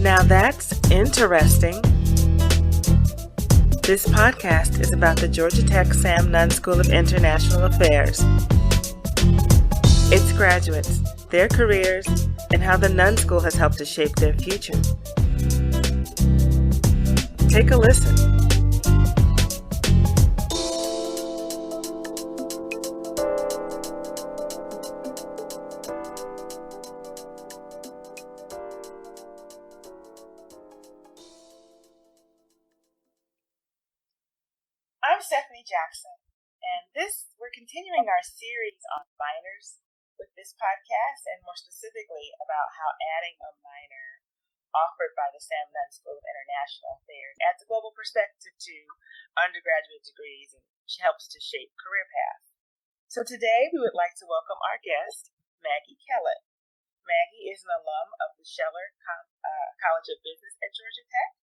Now that's interesting. This podcast is about the Georgia Tech Sam Nunn School of International Affairs. Its graduates, their careers, and how the Nunn School has helped to shape their future. Take a listen. I'm Stephanie Jackson, and we're continuing our series on minors with this podcast, and more specifically about how adding a minor offered by the Sam Nunn School of International Affairs adds a global perspective to undergraduate degrees and helps to shape career paths. So today we would like to welcome our guest, Maggie Kellett. Maggie is an alum of the Scheller College of Business at Georgia Tech,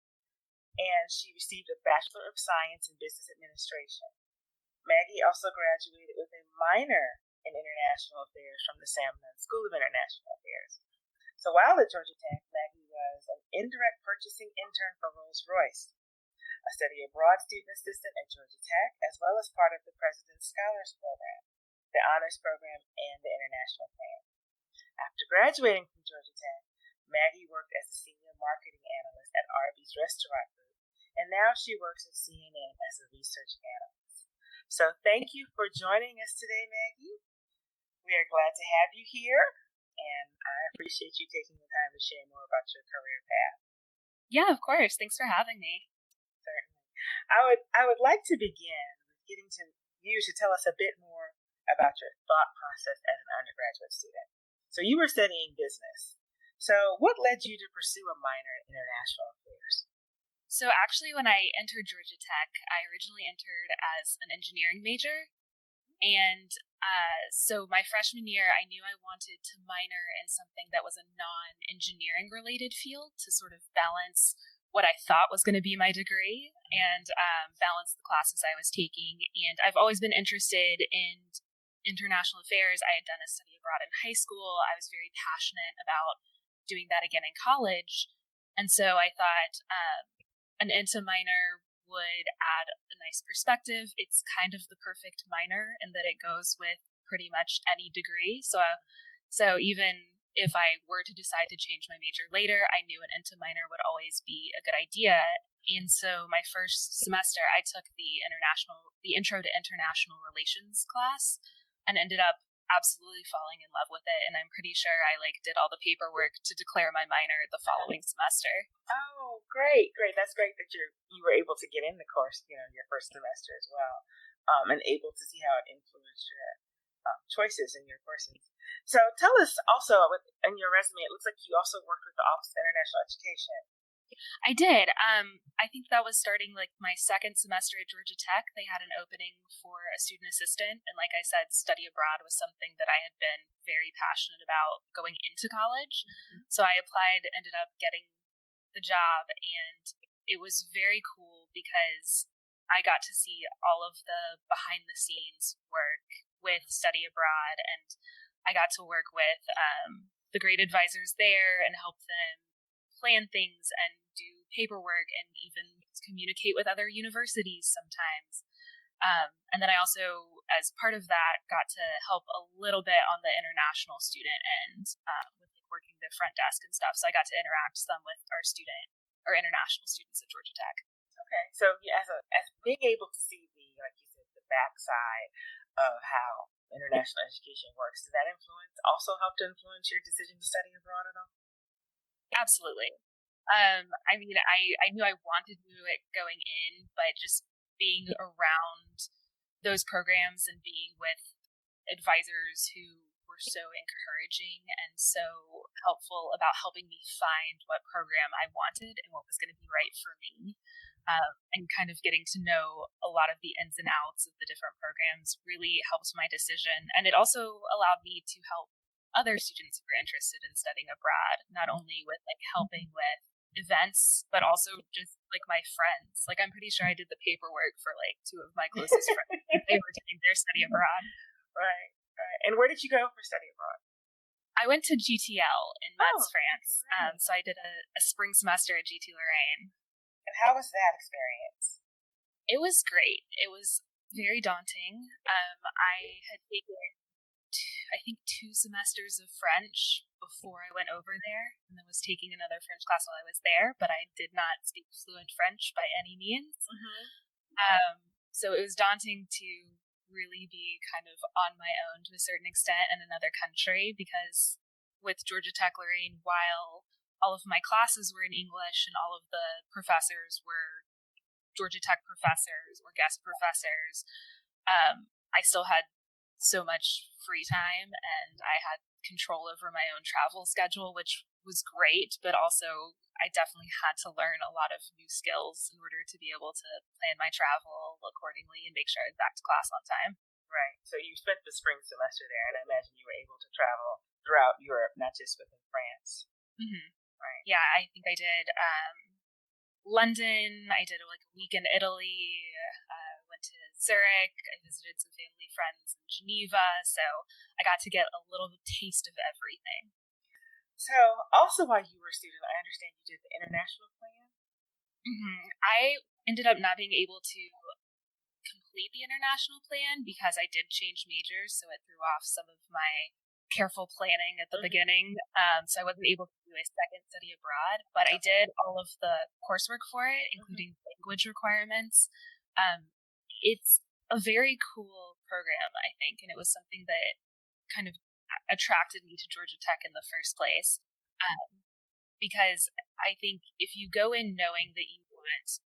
and she received a Bachelor of Science in Business Administration. Maggie also graduated with a minor in International Affairs from the Sam Nunn School of International Affairs. So while at Georgia Tech, Maggie was an indirect purchasing intern for Rolls-Royce, a study abroad student assistant at Georgia Tech, as well as part of the President's Scholars Program, the Honors Program, and the International Plan. After graduating from Georgia Tech, Maggie worked as a senior marketing analyst at Arby's Restaurant Group, and now she works at CNN as a research analyst. So thank you for joining us today, Maggie. We are glad to have you here, and I appreciate you taking the time to share more about your career path. Yeah, of course. Thanks for having me. Certainly. I would like to begin with getting to you to tell us a bit more about your thought process as an undergraduate student. So you were studying business. So what led you to pursue a minor in international affairs? So actually, when I entered Georgia Tech, I originally entered as an engineering major. And so my freshman year, I knew I wanted to minor in something that was a non-engineering related field to sort of balance what I thought was going to be my degree and balance the classes I was taking. And I've always been interested in international affairs. I had done a study abroad in high school. I was very passionate about doing that again in college. And so I thought an INTA minor would add a nice perspective. It's kind of the perfect minor in that it goes with pretty much any degree. So even if I were to decide to change my major later, I knew an INTA minor would always be a good idea. And so my first semester, I took the Intro to International Relations class and ended up absolutely falling in love with it, and I'm pretty sure I did all the paperwork to declare my minor the following semester. Oh, great. That's great that you were able to get in the course, your first semester as well, and able to see how it influenced your choices in your courses. So tell us also, in your resume, it looks like you also worked with the Office of International Education. I did. I think that was starting my second semester at Georgia Tech. They had an opening for a student assistant. And like I said, study abroad was something that I had been very passionate about going into college. Mm-hmm. So I applied, ended up getting the job. And it was very cool because I got to see all of the behind the scenes work with study abroad. And I got to work with the grade advisors there and help them plan things and do paperwork and even communicate with other universities sometimes. And then I also, as part of that, got to help a little bit on the international student end with working the front desk and stuff. So I got to interact some with our international students at Georgia Tech. Okay, so as being able to see the backside of how international education works, did that help to influence your decision to study abroad at all? Absolutely. I knew I wanted to do it going in, but just being around those programs and being with advisors who were so encouraging and so helpful about helping me find what program I wanted and what was going to be right for me, and kind of getting to know a lot of the ins and outs of the different programs really helped my decision. And it also allowed me to help other students who are interested in studying abroad, not only with helping with events, but also just like my friends. Like I'm pretty sure I did the paperwork for like two of my closest friends. They were doing their study abroad. Right. And where did you go for study abroad? I went to GTL in Metz, France. Right. So I did a spring semester at GT Lorraine. And how was that experience? It was great. It was very daunting. I had taken, I think, 2 semesters of French before I went over there, and then was taking another French class while I was there, but I did not speak fluent French by any means. So it was daunting to really be kind of on my own to a certain extent in another country, because with Georgia Tech Lorraine, while all of my classes were in English and all of the professors were Georgia Tech professors or guest professors, I still had so much free time, and I had control over my own travel schedule, which was great, but also I definitely had to learn a lot of new skills in order to be able to plan my travel accordingly and make sure I was back to class on time. Right. So you spent the spring semester there, and I imagine you were able to travel throughout Europe, not just within France. Mm-hmm. Right. Yeah, I think I did London. I did like a week in Italy. Went to Zurich. I visited some family friends in Geneva. So I got to get a little taste of everything. So also while you were a student, I understand you did the international plan? I ended up not being able to complete the international plan because I did change majors, so it threw off some of my careful planning at the beginning. So I wasn't able to do a second study abroad, but I did all of the coursework for it, including language requirements. It's a very cool program, I think, and it was something that kind of attracted me to Georgia Tech in the first place. Because I think if you go in knowing that you want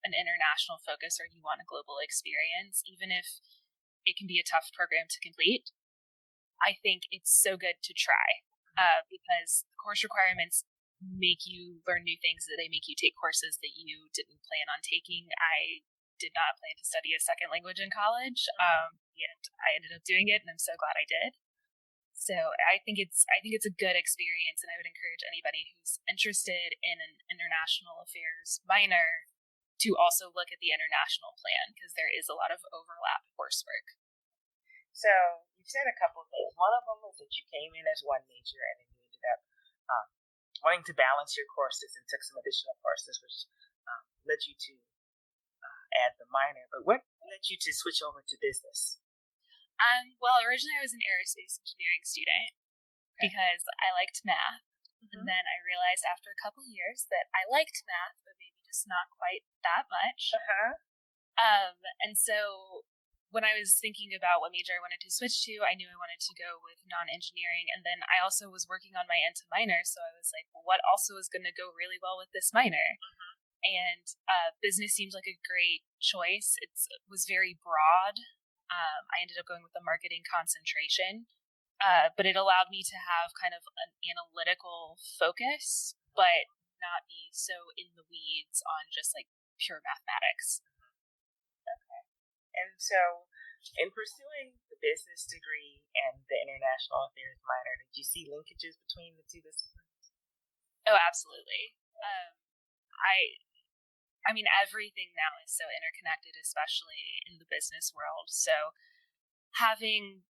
an international focus or you want a global experience, even if it can be a tough program to complete, I think it's so good to try, because the course requirements make you learn new things, that they make you take courses that you didn't plan on taking. I did not plan to study a second language in college, and I ended up doing it, and I'm so glad I did. So I think it's a good experience, and I would encourage anybody who's interested in an international affairs minor to also look at the international plan, because there is a lot of overlap coursework. So you've said a couple of things. One of them was that you came in as one major, and then you ended up wanting to balance your courses and took some additional courses, which led you to add the minor. But what led you to switch over to business? Well, originally I was an aerospace engineering student because I liked math. And then I realized after a couple of years that I liked math, but maybe just not quite that much. And so when I was thinking about what major I wanted to switch to, I knew I wanted to go with non-engineering. And then I also was working on my INTA minor. So I was like, well, what also is going to go really well with this minor? And business seemed like a great choice. It was very broad. I ended up going with the marketing concentration, but it allowed me to have kind of an analytical focus, but not be so in the weeds on just like pure mathematics. Okay. And so in pursuing the business degree and the international affairs minor, did you see linkages between the two disciplines? Oh, absolutely. I mean, everything now is so interconnected, especially in the business world. So having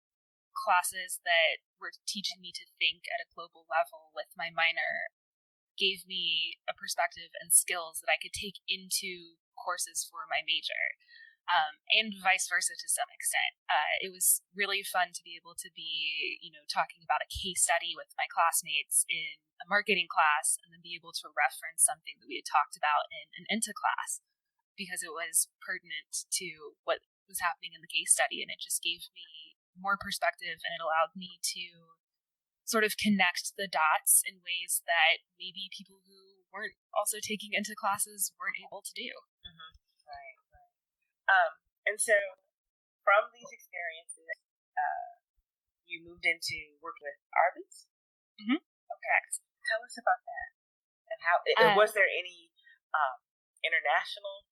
classes that were teaching me to think at a global level with my minor gave me a perspective and skills that I could take into courses for my major, and vice versa to some extent. It was really fun to be able to be, talking about a case study with my classmates in a marketing class, and then be able to reference something that we had talked about in an INTA class, because it was pertinent to what was happening in the case study, and it just gave me more perspective, and it allowed me to sort of connect the dots in ways that maybe people who weren't also taking INTA classes weren't able to do. Right. And so from these experiences, you moved into working with Arby's? Okay. Tell us about that. And how was there any international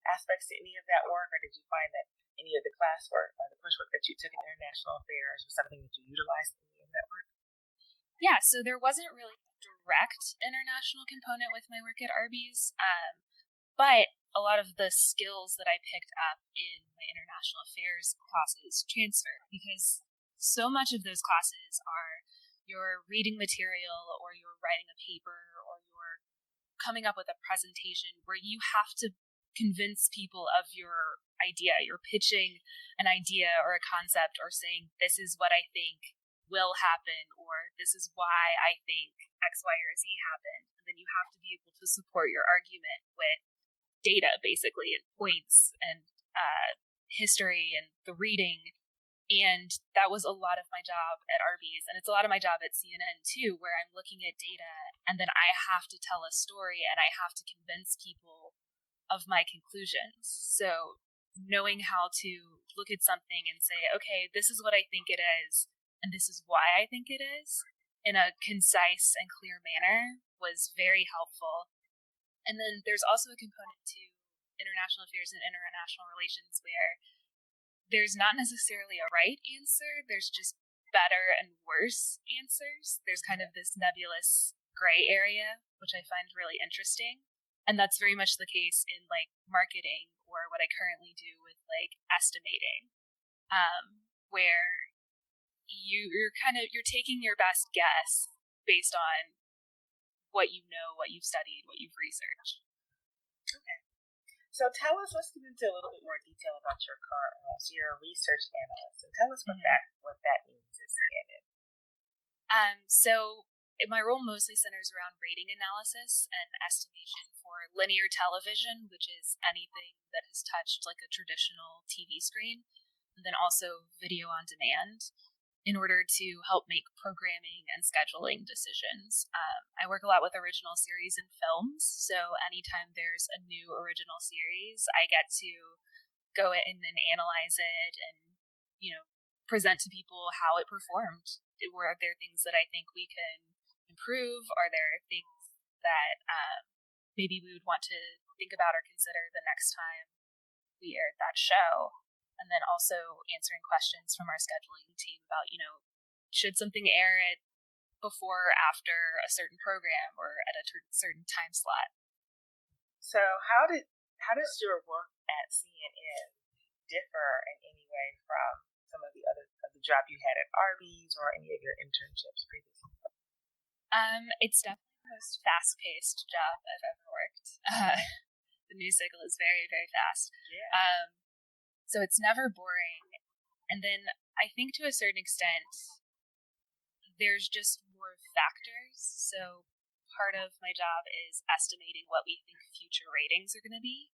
aspects to any of that work, or did you find that any of the classwork or the coursework that you took in international affairs was something that you utilized in any of that work? Yeah, so there wasn't really a direct international component with my work at Arby's, but a lot of the skills that I picked up in my international affairs classes transfer, because so much of those classes are you're reading material or you're writing a paper or you're coming up with a presentation where you have to convince people of your idea. You're pitching an idea or a concept or saying, this is what I think will happen, or this is why I think X, Y, or Z happened. And then you have to be able to support your argument with data, basically, and points and history and the reading. And that was a lot of my job at Arby's, and it's a lot of my job at CNN too, where I'm looking at data and then I have to tell a story and I have to convince people of my conclusions. So knowing how to look at something and say, okay, this is what I think it is, and this is why I think it is, in a concise and clear manner was very helpful. And then there's also a component to international affairs and international relations where there's not necessarily a right answer, there's just better and worse answers. There's kind of this nebulous gray area, which I find really interesting. And that's very much the case in like marketing or what I currently do with like estimating, where you're taking your best guess based on what you know, what you've studied, what you've researched. Okay. So tell us, let's get into a little bit more detail about your current role. So you're a research analyst, and tell us what that means at CNN. So my role mostly centers around rating analysis and estimation for linear television, which is anything that has touched like a traditional TV screen, and then also video on demand, in order to help make programming and scheduling decisions. I work a lot with original series and films, so anytime there's a new original series, I get to go in and analyze it and, present to people how it performed. Were there things that I think we can improve? Are there things that maybe we would want to think about or consider the next time we aired that show? And then also answering questions from our scheduling team about, should something air it before or after a certain program or at a certain time slot? So how does your work at CNN differ in any way from some of the job you had at Arby's or any of your internships previously? It's definitely the most fast-paced job I've ever worked. The news cycle is very, very fast. Yeah. So it's never boring. And then I think to a certain extent, there's just more factors. So part of my job is estimating what we think future ratings are going to be.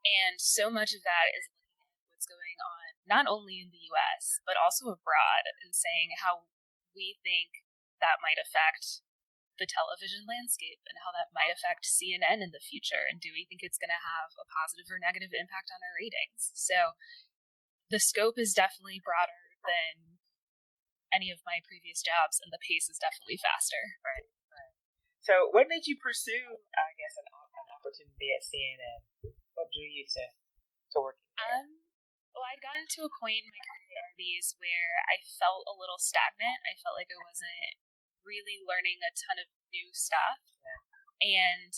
And so much of that is looking at what's going on, not only in the US, but also abroad, and saying how we think that might affect the television landscape and how that might affect CNN in the future, and do we think it's going to have a positive or negative impact on our ratings? So the scope is definitely broader than any of my previous jobs, and the pace is definitely faster. Right. So what made you pursue, I guess, an opportunity at CNN? What drew you to work there? Well, I'd gotten to a point in my career at Arby's where I felt a little stagnant. I felt like I wasn't really learning a ton of new stuff. Yeah. And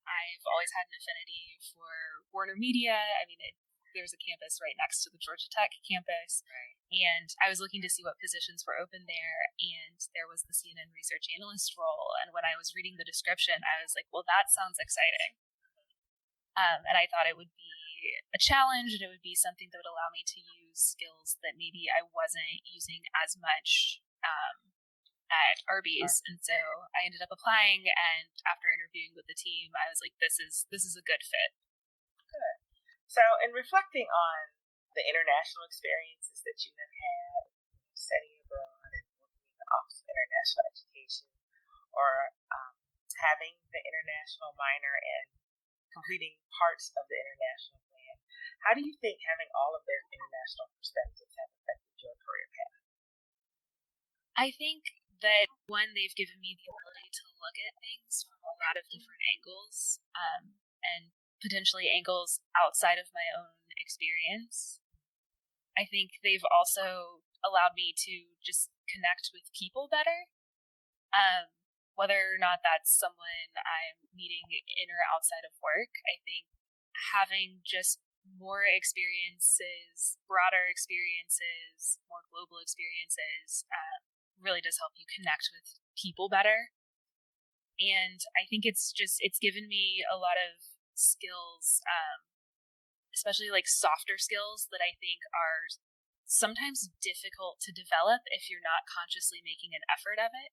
I've always had an affinity for Warner Media. I mean, there's a campus right next to the Georgia Tech campus. Right. And I was looking to see what positions were open there. And there was the CNN research analyst role. And when I was reading the description, I was like, well, that sounds exciting. And I thought it would be a challenge, and it would be something that would allow me to use skills that maybe I wasn't using as much at Arby's. And so I ended up applying, and after interviewing with the team, I was like, this is a good fit. Good. So in reflecting on the international experiences that you have had, studying abroad and working in the Office of International Education, or having the international minor and completing parts of the international plan, how do you think having all of their international perspectives have affected your career path? I think that, one, they've given me the ability to look at things from a lot of different angles, and potentially angles outside of my own experience. I think they've also allowed me to just connect with people better. whether or not that's someone I'm meeting in or outside of work, I think having just more experiences, broader experiences, more global experiences really does help you connect with people better. And I think it's given me a lot of skills, especially like softer skills that I think are sometimes difficult to develop if you're not consciously making an effort of it.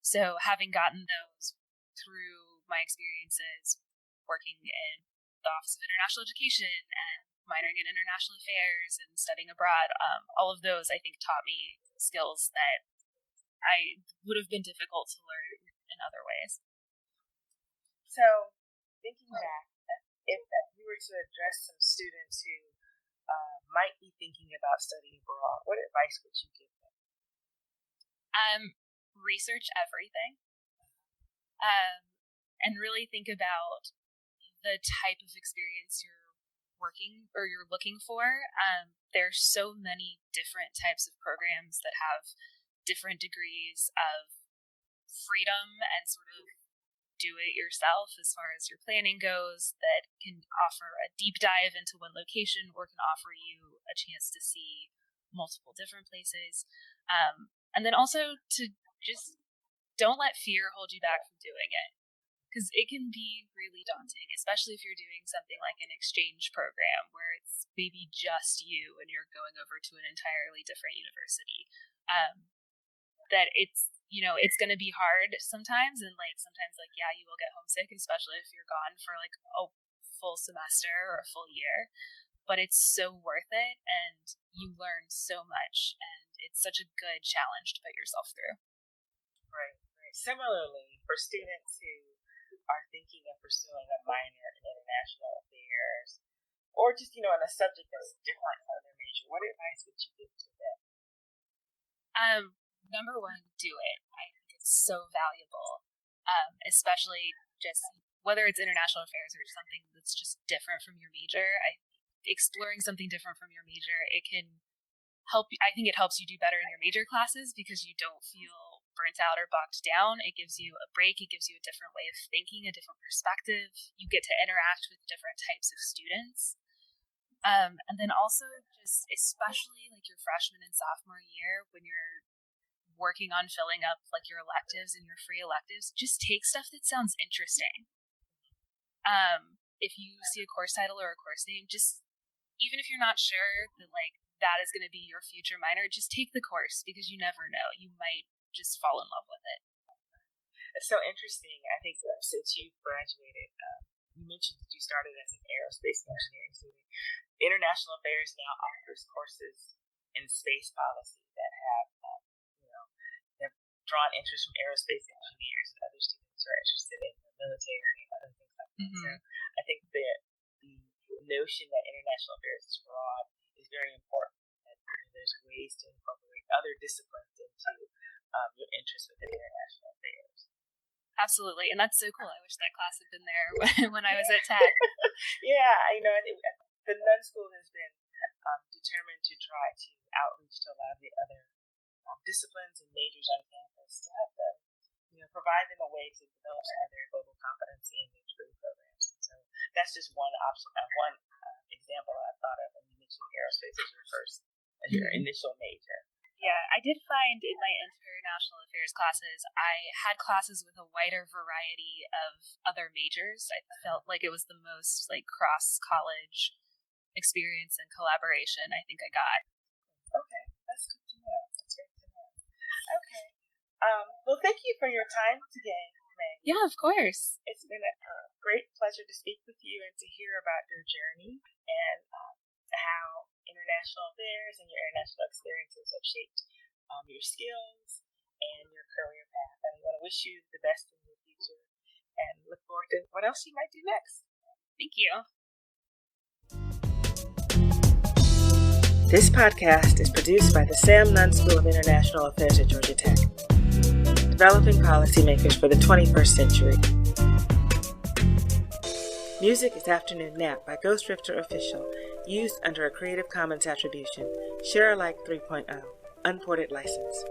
So having gotten those through my experiences working in the Office of International Education and minoring in international affairs and studying abroad, all of those I think taught me skills that I would have been difficult to learn in other ways. So thinking back, if you were to address some students who might be thinking about studying abroad, what advice would you give them? Research everything, and really think about the type of experience you're working or you're looking for. There's so many different types of programs that have different degrees of freedom and sort of do it yourself as far as your planning goes, that can offer a deep dive into one location or can offer you a chance to see multiple different places. And then also to just don't let fear hold you back from doing it, because it can be really daunting, especially if you're doing something like an exchange program where it's maybe just you and you're going over to an entirely different university. That it's going to be hard sometimes, and sometimes you will get homesick, especially if you're gone for a full semester or a full year, but it's so worth it and you learn so much, and it's such a good challenge to put yourself through. Right. Similarly, for students who are thinking of pursuing a minor in international affairs or just in a subject that's different from their major, what advice would you give to them? Number one, do it. I think it's so valuable, especially just whether it's international affairs or something that's just different from your major. Exploring something different from your major, it can help. I think it helps you do better in your major classes because you don't feel burnt out or bogged down. It gives you a break. It gives you a different way of thinking, a different perspective. You get to interact with different types of students. And then also just especially your freshman and sophomore year, when you're working on filling up your electives and your free electives, just take stuff that sounds interesting. If you see a course title or a course name, just even if you're not sure that that is going to be your future minor, just take the course, because you never know. You might just fall in love with it. It's so interesting. I think since you graduated, you mentioned that you started as an aerospace engineering student. International Affairs now offers courses in space policy that have drawn interest from aerospace engineers and other students who are interested in the military and other things like that. Mm-hmm. So I think that the notion that international affairs is broad is very important. That there's ways to incorporate other disciplines into your interest within international affairs. Absolutely, and that's so cool. I wish that class had been there when I was at Tech. Yeah, the Nunn School has been determined to try to outreach to a lot of the other disciplines and majors on campus to help them, provide them a way to develop some of their global competency and their degree programs. And so that's just one example I thought of when you mentioned aerospace as your initial major. Yeah, I did find in my international affairs classes, I had classes with a wider variety of other majors. I felt like it was the most cross-college experience and collaboration I think I got. Okay, that's good to know. Okay. Well, thank you for your time today, Meg. Yeah, of course. It's been a great pleasure to speak with you and to hear about your journey and how international affairs and your international experiences have shaped your skills and your career path. And I want to wish you the best in your future and look forward to what else you might do next. Thank you. This podcast is produced by the Sam Nunn School of International Affairs at Georgia Tech, developing policymakers for the 21st century. Music is Afternoon Nap by Ghost Rifter Official, used under a Creative Commons Attribution, Share Alike 3.0, unported license.